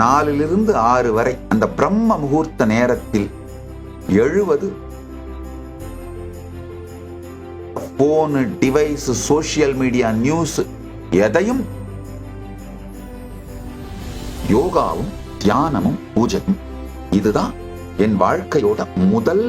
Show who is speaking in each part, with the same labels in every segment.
Speaker 1: 4 to 6 வரை அந்த பிரம்ம முகூர்த்த நேரத்தில் எழுவது phone, device, social media, news எதையும் யோகாவும் தியானமும் பூஜையும் இதுதான் என் வாழ்க்கையோட முதல்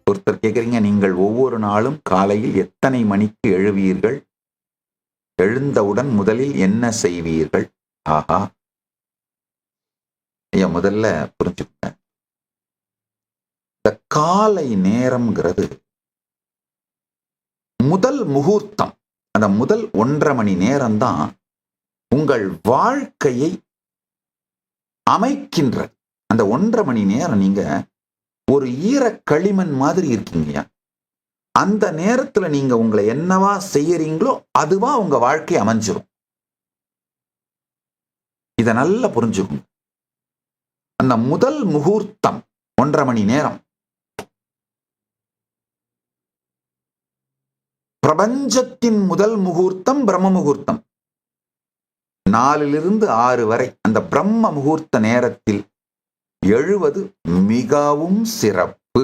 Speaker 1: ஒருத்தர் கேட்குறீங்க, நீங்கள் ஒவ்வொரு நாளும் காலையில் எத்தனை மணிக்கு எழுவீர்கள்? எழுந்தவுடன் முதலில் என்ன செய்வீர்கள்? ஆஹா, ஐயா முதல்ல புரிஞ்சுக்கங்க, இந்த காலை நேரம்ங்கிறது முதல் முகூர்த்தம். அந்த முதல் 1.5 மணி நேரம்தான் உங்கள் வாழ்க்கையை அமைக்கின்றது. அந்த 1.5 மணி நேரம் நீங்க ஒரு ஈர களிமண் மாதிரி இருக்கீங்க. அந்த நேரத்துல நீங்க உங்களை என்னவா செய்யறீங்களோ அதுவா உங்க வாழ்க்கை அமைஞ்சிரும். இத நல்லா புரிஞ்சுக்கணும். அந்த முதல் முகூர்த்தம் 1.5 மணி நேரம் பிரபஞ்சத்தின் முதல் முகூர்த்தம் பிரம்ம முகூர்த்தம். 4 to 6 வரை அந்த பிரம்ம முகூர்த்த நேரத்தில் எழுவது மிகவும் சிறப்பு.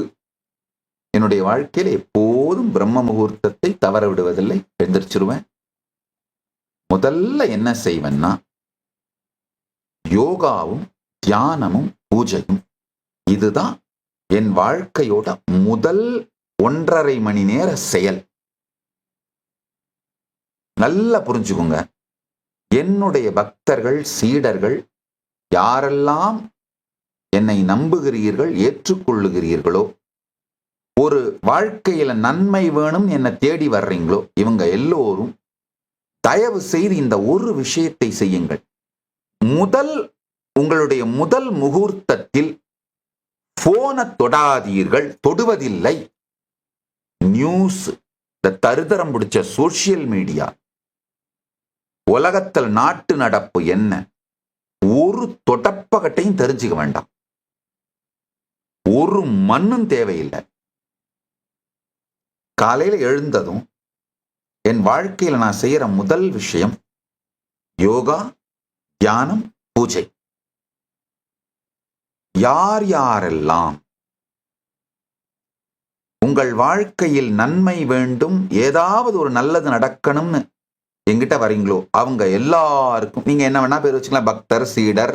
Speaker 1: என்னுடைய வாழ்க்கையில் எப்போதும் பிரம்ம முகூர்த்தத்தை தவற விடுவதில்லை. எழுந்திரிச்சிருவேன். முதல்ல என்ன செய்வேன்னா, யோகாவும் தியானமும் பூஜையும் இதுதான் என் வாழ்க்கையோட முதல் 1.5 மணி நேர செயல். நல்லா புரிஞ்சுக்கோங்க, என்னுடைய பக்தர்கள், சீடர்கள் யாரெல்லாம் என்னை நம்புகிறீர்கள், ஏற்றுக்கொள்ளுகிறீர்களோ, ஒரு வாழ்க்கையில நன்மை வேணும் என்ன தேடி வர்றீங்களோ, இவங்க எல்லோரும் தயவு செய்து இந்த ஒரு விஷயத்தை செய்யுங்கள். உங்களுடைய முதல் முகூர்த்தத்தில் போனை தொடாதீர்கள். தொடுவதில்லை. நியூஸ், இந்த தருதரம் பிடிச்ச சோசியல் மீடியா, உலகத்தில் நாட்டு நடப்பு என்ன, ஒரு தொடப்பகட்டையும் தெரிஞ்சுக்க வேண்டாம். ஒரு மண்ணும் தேவையில்லை. காலையில எழுந்ததும் என் வாழ்க்கையில நான் செய்யற முதல் விஷயம் யோகா, தியானம், பூஜை. யார் யாரெல்லாம் உங்கள் வாழ்க்கையில் நன்மை வேண்டும், ஏதாவது ஒரு நல்லது நடக்கணும்னு எங்கிட்ட வரீங்களோ அவங்க எல்லாருக்கும் நீங்க என்ன வேணா பேர் வச்சுக்கலாம். பக்தர், சீடர்,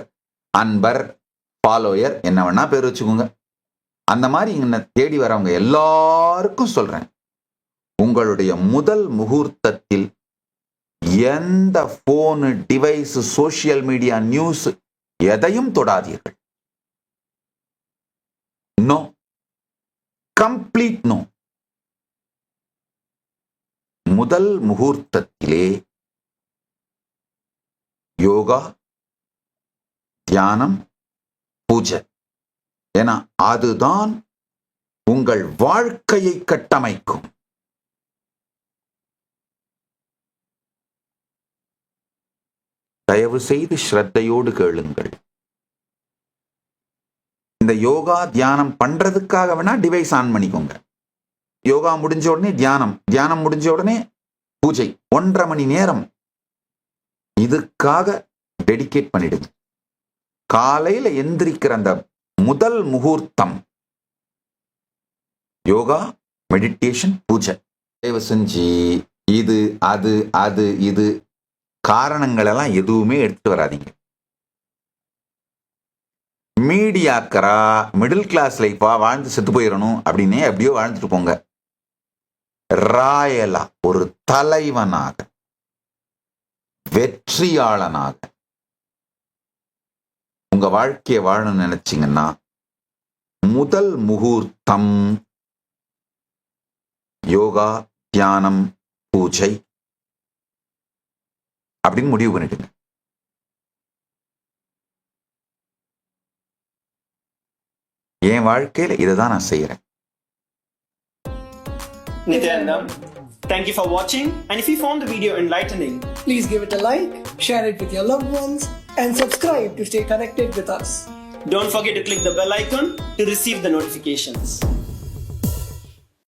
Speaker 1: அன்பர், ஃபாலோயர், என்ன வேணா பேர் வச்சுக்கோங்க. அந்த மாதிரி என்ன தேடி வரவங்க எல்லாருக்கும் சொல்றேன், உங்களுடைய முதல் முகூர்த்தத்தில் எந்த phone, device, social media, news எதையும் தொடாதீர்கள். No, complete no. முதல் முகூர்த்தத்திலே யோகா, தியானம், பூஜை. ஏன்னா அதுதான் உங்கள் வாழ்க்கையை கட்டமைக்கும். தயவு செய்து ஸ்ரத்தையோடு கேளுங்கள். இந்த யோகா தியானம் பண்றதுக்காக வேணா டிவைஸ் ஆன் பண்ணிக்கோங்க. யோகா முடிஞ்ச உடனே தியானம், தியானம் முடிஞ்ச உடனே பூஜை. 1.5 மணி நேரம் இதுக்காக டெடிகேட் பண்ணிடுங்க. காலையில எந்திரிக்கிற அந்த முதல் முகூர்த்தம் யோகா, மெடிடேஷன், பூஜை. தயவு செஞ்சு இது அது இது காரணங்கள் எல்லாம் எதுவுமே எடுத்துட்டு வராதீங்க. மீடியாக்கரா மிடில் கிளாஸ் லைஃபா வாழ்ந்து செத்து போயிடணும் அப்படின்னே எப்படியோ வாழ்ந்துட்டு போங்க. ராயலா ஒரு தலைவனாக, வெற்றியாளனாக உங்க வாழ்க்கையை வாழணும்னு நினைச்சீங்கன்னா முதல் முகூர்த்தம் யோகா, தியானம், பூஜை அப்படின்னு முடிவு பண்ணிடுங்க. என் வாழ்க்கையில இதைதான் நான் செய்யறேன்.
Speaker 2: Nityanandam, thank you for watching, and if you found the video enlightening,
Speaker 3: please give it a like, share it with your loved ones, and subscribe to stay connected with us.
Speaker 2: Don't forget to click the bell icon to receive the notifications.